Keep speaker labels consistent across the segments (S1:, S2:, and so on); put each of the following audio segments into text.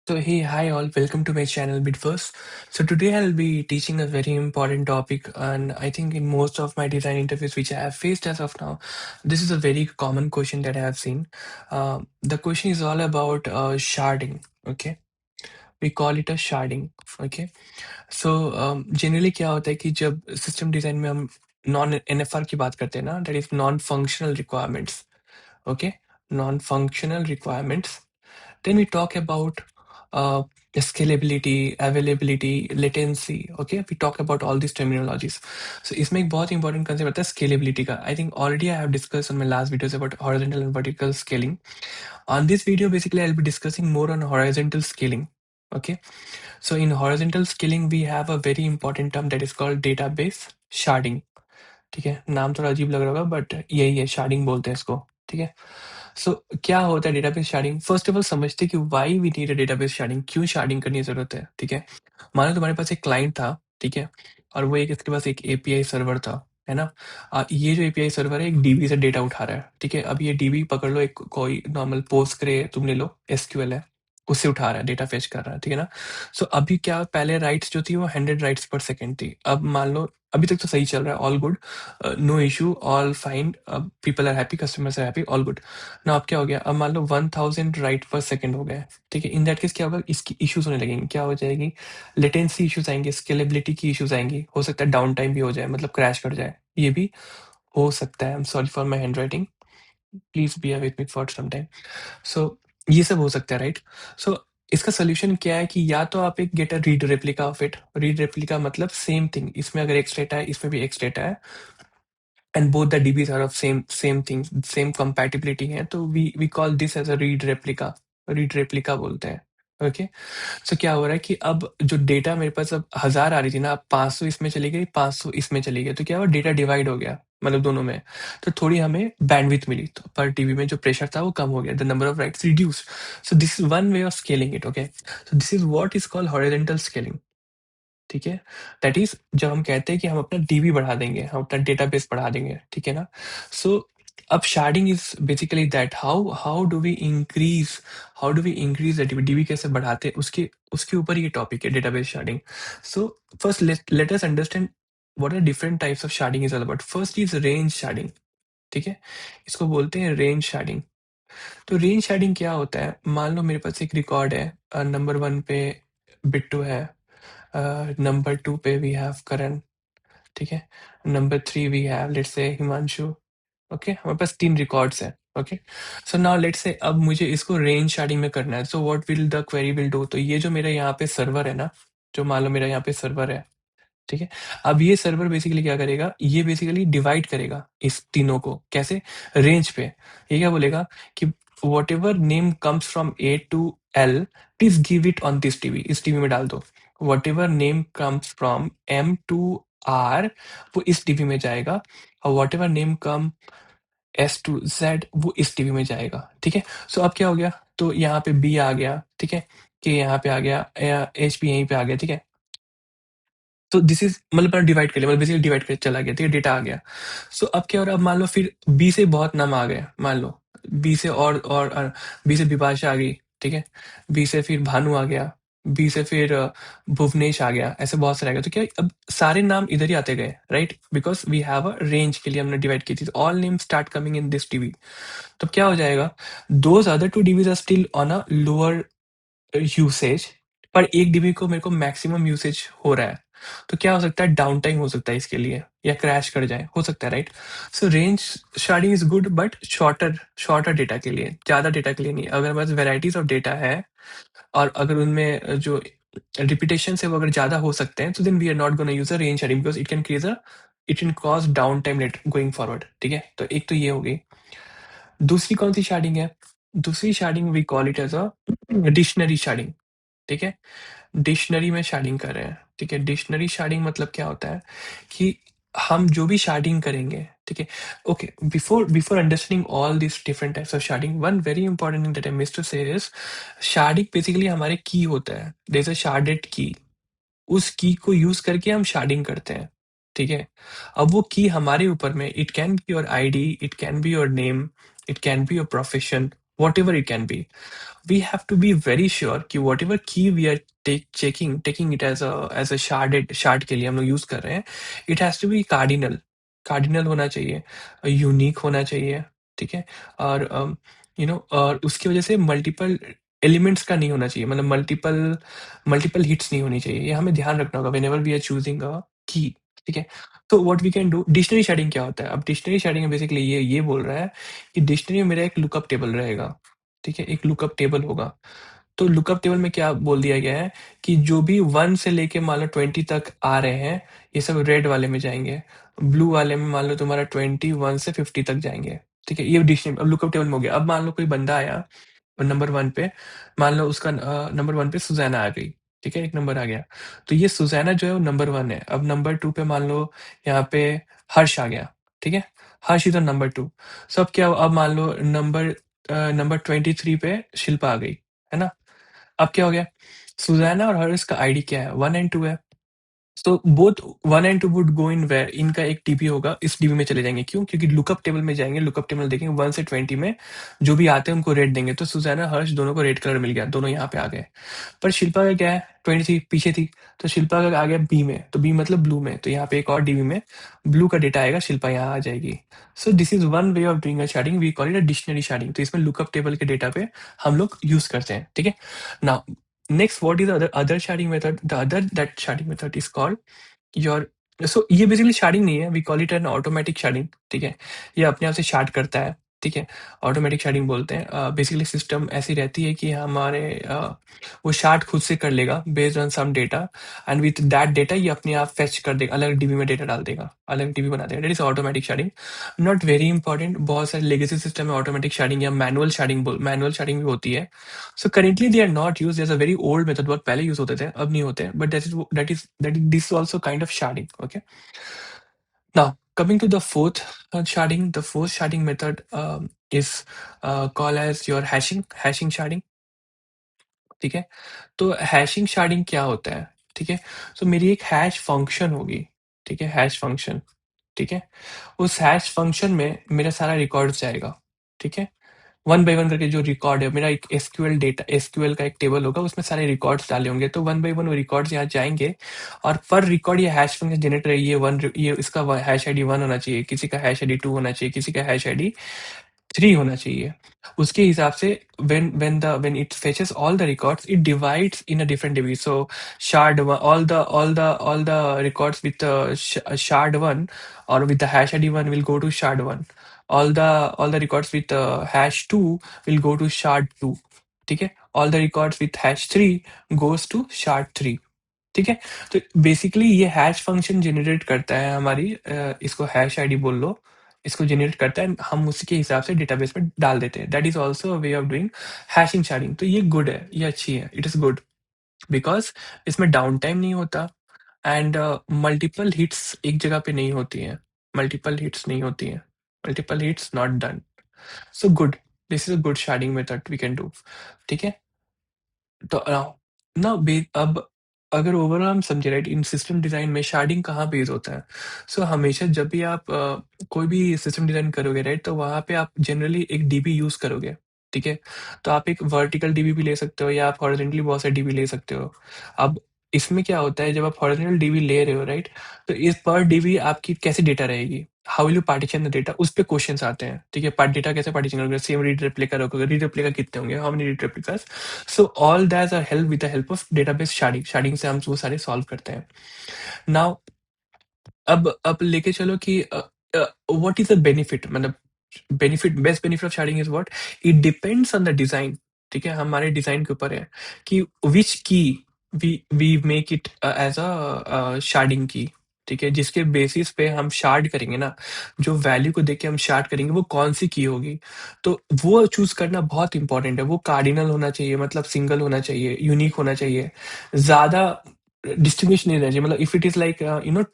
S1: So hey, hi all, welcome to my channel BitVerse. So today I'll be teaching a very important topic, and I think in most of my design interviews which I have faced as of now, this is a very common question that I have seen. The question is all about sharding. Okay, we call it a sharding. Okay, so generally क्या होता है कि जब system design में हम non NFR की बात करते हैं ना, that is non functional requirements. Okay, non-functional requirements. Then we talk about uh, scalability, availability, latency. Okay, we talk about all these terminologies. So इसमें एक बहुत important concept आता है scalability का. I think already I have discussed on my last videos about horizontal and vertical scaling. On this video, basically I'll be discussing more on horizontal scaling. Okay, so in horizontal scaling we have a very important term that is called database sharding. ठीक है, नाम थोड़ा अजीब लग रहा होगा but यही है, शार्डिंग बोलते हैं इसको. ठीक है, सो क्या होता है database sharding? First of all समझते हैं कि why we need a database sharding, क्यों शार्डिंग करने की जरूरत है. ठीक है, मानो तुम्हारे पास एक क्लाइंट था, ठीक है, और वो एक इसके पास एक एपीआई सर्वर था, है ना. ये जो एपीआई सर्वर है एक डीबी से डेटा उठा रहा है. ठीक है, अब ये डीबी पकड़ लो, एक कोई नॉर्मल पोस्टग्रे तुम ले लो, एसक्यूएल है, उससे उठा रहा है, डेटा फेच कर रहा है. ठीक है ना. सो अभी क्या, पहले राइट्स जो थी वो 100 राइट्स पर सेकेंड थी. अब मान लो अभी तक तो सही चल रहा है, all good, no issue, all fine, people are happy, customers are happy, all good ना. अब क्या हो गया, अब मान लो 1000 राइट पर सेकंड हो गए. ठीक है, इन दैट केस क्या होगा, इसकी इश्यूज होने लगेंगे. क्या हो जाएगी, लेटेंसी इश्यूज आएंगे, स्केलेबिलिटी की इश्यूज आएंगी, हो सकता है डाउन टाइम भी हो जाए, मतलब क्रैश कर जाए, ये भी हो सकता है. I am sorry for my handwriting, please be with me for some time. So ये सब हो सकता है, राइट. सो इसका सोल्यूशन क्या है कि या तो आप एक get a read replica of it. Read replica मतलब सेम थिंग, इसमें अगर एक्स डेटा है इसमें भी एक्स डेटा है, and both the DBs are of same thing, same compatibility है, तो we call this as a read replica बोलते हैं. ओके, सो क्या हो रहा है कि अब जो डेटा मेरे पास अब 1000 आ रही थी ना, अब 500 इसमें चली गई, 500 इसमें चली गई, तो क्या हुआ, डेटा डिवाइड हो गया, मतलब दोनों में. तो थोड़ी हमें बैंडविड्थ मिली, तो पर टीबी में जो प्रेशर था वो कम हो गया, the number of rights reduced. So this is one way of scaling it. Okay, so this is what is called horizontal scaling. ठीक है, दैट इज जब हम कहते हैं कि हम अपना डीबी बढ़ा देंगे, हम अपना डेटाबेस बढ़ा देंगे. ठीक है ना. सो अब sharding is basically that, how do we increase the DB कैसे बढ़ाते हैं, उसके उसके ऊपर ये टॉपिक है, database sharding. So first let us understand what are different types of sharding is all about. First is range sharding. ठीक है, इसको बोलते हैं रेंज शार्डिंग. तो रेंज शार्डिंग क्या होता है, मान लो मेरे पास एक रिकॉर्ड है, नंबर 1 पे बिट्टू है, नंबर 2 पे वी हैव करण. ठीक है, number 3 we have let's say Himanshu. Okay, हमारे पास 3 रिकॉर्ड्स हैं. Okay, so now let's say अब मुझे इसको रेंज शार्डिंग में करना है. So what will the query will do, तो ये जो मेरा यहाँ पे सर्वर है ना, जो मान लो मेरा यहाँ पे सर्वर है, ठीक है, अब ये सर्वर बेसिकली क्या करेगा, ये बेसिकली डिवाइड करेगा इस तीनों को. कैसे, रेंज पे. ये क्या बोलेगा कि whatever name comes from A to L, please give it on this TV, इस टीवी में डाल दो. Whatever name comes from M to R, वो इस टीवी में जाएगा, और whatever name comes to Z, वो इस टीवी में जाएगा. ठीक है, सो अब क्या हो गया, तो यहाँ पे बी आ गया, ठीक है, कि यहाँ पे आ गया, एच पी यहीं पे आ गया. ठीक है, तो दिस इज मतलब डिवाइड कर लिया, मतलब बेसिकली डिवाइड कर चला गया. ठीक है, डेटा आ गया. सो अब क्या हो रहा है, अब मान लो फिर बी से बहुत नाम आ गए, मान लो बी से और बी से बिपाशा आ गई. ठीक है, बी से फिर भानु आ गया, बी से फिर भुवनेश आ गया, ऐसे बहुत सारे आ गए. तो क्या अब सारे नाम इधर ही आते गए, right, because we have a range के लिए हमने डिवाइड की थी. All name start coming in this DB. तो क्या हो जाएगा, those other two DBs are still on a lower usage, पर एक डीबी को मेरे को मैक्सिमम यूसेज हो रहा है. तो क्या हो सकता है, डाउन टाइम हो सकता है इसके लिए, या क्रैश कर जाए, हो सकता है, right. So range sharding is good but shorter shorter data के लिए, ज्यादा डेटा के लिए नहीं. अगर हमारे पास वेराइटीज ऑफ डेटा है और अगर उनमें जो रिपीटेशन है वो अगर ज्यादा हो सकते हैं, तो then we are not gonna use a range sharding, because it can cause downtime let going forward. ठीक है, तो एक तो ये हो गई. दूसरी कौन सी शार्डिंग है, दूसरी sharding we call it as a dictionary sharding. ठीक है, डिक्शनरी में शार्डिंग कर रहे हैं. ठीक है, डिक्शनरी शार्डिंग मतलब क्या होता है कि हम जो भी शार्डिंग करेंगे, ठीक है. Okay, before understanding all this different types of sharding, one very important thing that I miss to say is, sharding basically हमारे की होता है, देयर इज अ शार्डेड की. उस की को यूज करके हम शार्डिंग करते हैं. ठीक है, अब वो की हमारे ऊपर में, it can be your ID, it can be your name, it can be your profession, whatever it can be. We have to be very sure कि whatever key we are taking it as a shard के लिए हम लोग use कर रहे हैं, it has to be cardinal होना चाहिए, यूनिक होना चाहिए, ठीक है? और और उसकी वजह से मल्टीपल एलिमेंट्स का नहीं होना चाहिए, मतलब मल्टीपल मल्टीपल हिट्स नहीं होनी चाहिए। ये हमें ध्यान रखना होगा whenever we are choosing a key, ठीक है? तो what we can do, dictionary sharding क्या होता है? अब डिक्शनरी शेडिंग बेसिकली ये बोल रहा है कि डिक्शनरी में मेरा एक लुकअप टेबल रहेगा, ठीक है? एक लुकअप टेबल होगा। तो लुकअप टेबल में क्या बोल दिया गया है कि जो भी 1 से लेके मान लो 20 तक आ रहे हैं, ये सब रेड वाले में जाएँगे। ब्लू वाले में मान लो तुम्हारा 21 से 50 तक जाएँगे, ठीक है? ये डिक्शनरी अब लुकअप टेबल में हो गया। अब मान लो कोई बंदा आया नंबर 1 पे, मान लो उसका नंबर 1 पे सुज़ैना आ गई, ठीक है? 1 नंबर आ गया। तो ये सुज़ैना जो है वो नंबर 1 है। अब नंबर 2 पे मान लो यहाँ पे हर्ष आ गया, ठीक है? हर्ष इज़ द नंबर 2। सो अब क्या हुआ, अब मान लो नंबर 23 पे शिल्पा आ गई, है ना? अब क्या हो गया? सुज़ैना और हर्ष का आईडी क्या है? 1 एंड 2 है। So both 1 and 2 would go in where, इनका एक डीबी होगा, इस डीबी में चले जाएँगे। क्यों? क्योंकि लुकअप टेबल में जाएँगे, लुकअप टेबल देखेंगे 1 से 20 में जो भी आते हैं उनको रेड देंगे। तो सुज़ैना, हर्ष दोनों को रेड कलर मिल गया, दोनों यहाँ पे आ गए। पर शिल्पा का क्या है? 23 पीछे थी, तो शिल्पा का आ गया बी में, तो बी मतलब ब्लू में, तो यहाँ पे एक और डीबी में ब्लू का डेटा आएगा, शिल्पा यहाँ आ जाएगी। So this is one way of doing a sharding, we call it a dictionary sharding. तो इसमें लुकअप टेबल के डेटा पे हम लोग यूज़ करते हैं, ठीक है? Now next what is other sharding method? The other that sharding method is called your so ये बेसिकली शार्डिंग नहीं है, we call it an automatic sharding, ठीक है? ये अपने आप से शार्ट करता है, ठीक है? ऑटोमेटिक शार्डिंग बोलते हैं। बेसिकली सिस्टम ऐसी रहती है कि हमारे वो शार्ट खुद से कर लेगा based on some data, and with that data ये अपने आप फेच कर देगा, अलग डीबी में डेटा डाल देगा, अलग डीबी बना देगा। That is automatic sharding. Not very important, बहुत सारे लेगेसी सिस्टम में ऑटोमेटिक शार्डिंग या मैनुअल शार्डिंग भी होती है। So currently they are not used as a very old method, बहुत पहले यूज होते थे, अब नहीं होते, but that is this also kind of sharding, okay? Now, coming to the fourth sharding, the fourth sharding method is called as your hashing sharding, ठीक है? तो हैशिंग शार्डिंग क्या होता है, ठीक है? सो मेरी एक हैश फंक्शन होगी, ठीक है? हैश फंक्शन, ठीक है? उस हैश फंक्शन में मेरा सारा रिकॉर्ड्स जाएगा, ठीक है? वन बाय वन करके जो रिकॉर्ड है, मेरा एक एसक्यूएल का एक टेबल होगा, उसमें सारे रिकॉर्ड्स डाले होंगे, तो वन बाय वन वो रिकॉर्ड्स यहाँ जाएँगे, और पर रिकॉर्ड ये हैश फंक्शन जनरेट रही है, ये इसका हैश आईडी 1 होना चाहिए, किसी का हैश आईडी 2 होना चाहिए, किसी का हैश आईडी 3 होना चाहिए। उसके हिसाब से when it fetches all the records, it divides in a different division. So shard one, all the records with shard 1 or with the hash ID 1 will go to shard 1. All the records with hash 2 will go to shard 2. ठीक है? All the records with hash 3 goes to shard 3. ठीक है? तो basically ये hash function generate करता है हमारी इसको हैश आईडी बोल लो, इसको जनरेट करता है, हम उसके हिसाब से डेटाबेस में डाल देते हैं। That is also a way of doing hashing sharding. तो ये गुड है, ये अच्छी है, इट इज़ गुड बिकॉज़ इसमें डाउन टाइम नहीं होता, एंड मल्टीपल हिट्स एक जगह पे नहीं होती हैं, मल्टीपल हिट्स नहीं होती हैं, multiple hits not done. So good, this is a good sharding method we can do, ठीक है? तो ना अब अगर ओवरऑल हम समझे, राइट, इन सिस्टम डिजाइन में शार्डिंग कहाँ बेस होता है? सो हमेशा जब भी आप कोई भी सिस्टम डिजाइन करोगे, राइट, तो वहाँ पे आप जनरली एक डीबी यूज करोगे, ठीक है? तो आप एक वर्टिकल डीबी भी ले सकते हो या आप हॉरिजॉन्टली बहुत सारे डीबी ले सकते हो। अब इसमें क्या होता है, जब आप हॉरिजॉन्टल डीबी ले रहे हो, राइट, तो इस पर डीबी आपकी कैसे डेटा रहेगी, how will you partition the data, उस पे क्वेश्चंस आते हैं, ठीक है? पार्ट डेटा कैसे पार्टीशन करोगे, सेम रीड रेप्लिका रखोगे, रीड रेप्लिका कितने होंगे, how many read replicas? So all that are help with the help of database sharding, sharding से हम वो सारे सॉल्व करते हैं। नाउ अब लेके चलो कि व्हाट इज द बेनिफिट, मतलब best benefit of sharding is what, it depends on the design, ठीक है? हमारे डिजाइन के ऊपर है कि विच की we make it as a sharding की, ठीक है? जिसके बेसिस पे हम शार्ड करेंगे ना, जो वैल्यू को देख के हम शार्ड करेंगे वो कौन सी की होगी, तो वो चूज करना बहुत इंपॉर्टेंट है। वो कार्डिनल होना चाहिए, मतलब सिंगल होना चाहिए, यूनिक होना चाहिए, ज्यादा डिस्टिंग्विश नहीं रहना चाहिए। मतलब if it is like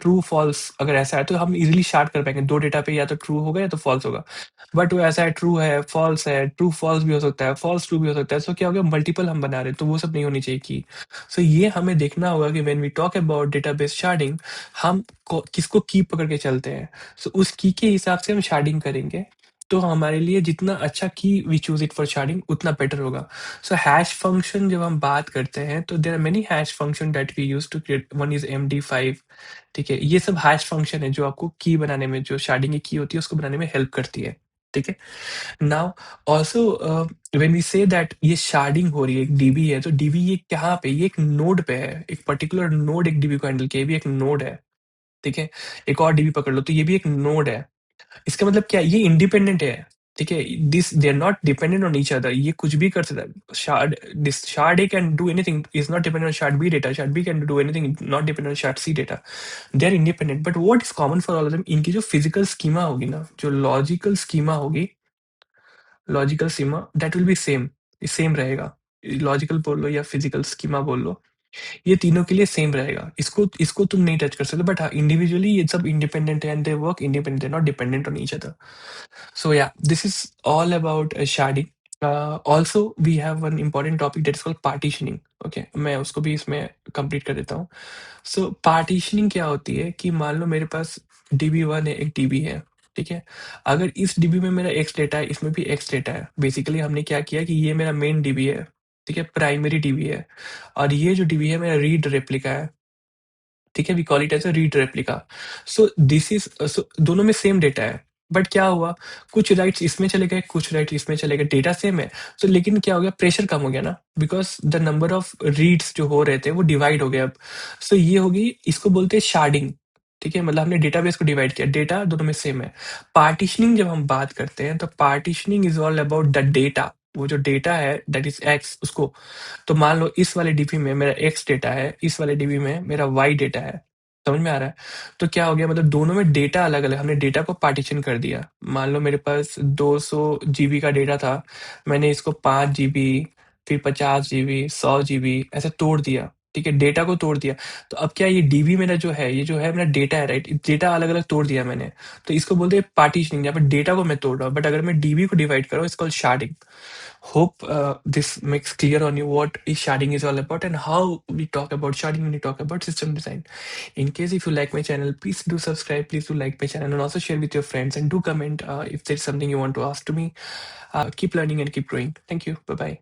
S1: true false अगर ऐसा है तो हम इजीली शार्ट कर पाएंगे, दो डेटा पे या तो ट्रू होगा या तो फॉल्स होगा। बट वो ऐसा है, ट्रू फॉल्स भी हो सकता है, फॉल्स ट्रू भी हो सकता है, सो क्या हो गया, मल्टीपल हम बना रहे हैं, तो वो सब नहीं होनी चाहिए की। सो ये हमें देखना होगा कि when we talk about database sharding, किसको की पकड़ के चलते हैं, सो उस की के हिसाब से हम शार्डिंग करेंगे। तो हमारे लिए जितना अच्छा की we choose it for sharding उतना बेटर होगा। सो हैश फंक्शन जब हम बात करते हैं तो there are many hash function that we use to create, one is MD five, ठीक है? ये सब हैश फंक्शन है जो आपको की बनाने में, जो शार्डिंग की होती है उसको बनाने में हेल्प करती है, ठीक है? Now also when we say that ये शार्डिंग हो रही है, एक डीबी है, तो डीबी ये कहाँ पे, ये एक नोड पे है, एक पर्टिकुलर नोड एक डीबी को हैंडल किया, ये भी एक नोड है, ठीक है? एक और डीबी पकड़ लो तो ये भी एक नोड है। इसका मतलब क्या है? ये इंडिपेंडेंट है, ठीक है? This they are not dependent on each other, ये कुछ भी कर सकता है। Shard A can do anything, is not dependent on shard B data, shard B can do anything, not dependent on shard C data. They are independent, but what is common for all of them, इनकी जो physical schema होगी ना, जो logical schema होगी, logical schema that will be same, same रहेगा। Logical बोल लो या physical schema बोल लो, ये तीनों के लिए सेम रहेगा। इसको इसको तुम नहीं टच कर सकते, बट हाँ इंडिविजुअली ये सब इंडिपेंडेंट है and they work independent, not dependent on each other. So yeah, this is all about sharding. Also, we have one important topic that is called partitioning. Okay, मैं उसको भी इसमें कंप्लीट कर देता हूँ। सो पार्टीशनिंग क्या होती है कि मान लो मेरे पास DB1 है, एक DB है, ठीक है? अगर इस DB में मेरा X डेटा है, इसमें भी X डेटा है। बेसिकली हमने क्या किया कि ये मेरा मेन DB है, ठीक है? प्राइमरी DB है और ये जो DB है मेरा रीड रेप्लिका है, ठीक है? We call it as a read replica. So this is so दोनों में सेम डेटा है, बट क्या हुआ, कुछ राइट्स इसमें चले गए, कुछ राइट्स इसमें चले गए, डेटा सेम है। सो लेकिन क्या हो गया, प्रेशर कम हो गया ना, because the number of reads जो हो रहे थे वो डिवाइड हो गए अब। सो ये होगी, इसको बोलते हैं शार्डिंग, ठीक है? मतलब हमने डेटाबेस को डिवाइड किया, डेटा दोनों में सेम है। पार्टिशनिंग जब हम बात करते हैं तो partitioning is all about the data, वो जो डेटा है दैट इज़ एक्स, उसको, तो मान लो इस वाले डीबी में मेरा एक्स डेटा है, इस वाले डीबी में मेरा वाई डेटा है। समझ में आ रहा है? तो क्या हो गया, मतलब दोनों में डेटा अलग-अलग, हमने डेटा को पार्टीशन कर दिया। मान लो मेरे पास 200 जीबी का डेटा था, मैंने इसको 5 जीबी, फिर 50 जीबी, 100 जीबी ऐसे तोड़ दिया, ठीक है? डेटा को तोड़ दिया। तो अब क्या, ये डीबी मेरा जो है, ये जो है मेरा डेटा है, राइट? डेटा अलग-अलग तोड़ दिया मैंने। तो इसको बोलते हैं पार्टीशनिंग, यहाँ पे डेटा को मैं तोड़ रहा हूँ, बट अगर मैं डीबी को डिवाइड कर रहा हूँ, it's called sharding. Hope this makes clear on you what is sharding is all about and how we talk about sharding when we talk about system design. In case if you like my channel, please do subscribe, please do like my channel and also share with your friends and do comment if there's something you want to ask to me. Keep learning and keep growing. Thank you. Bye bye.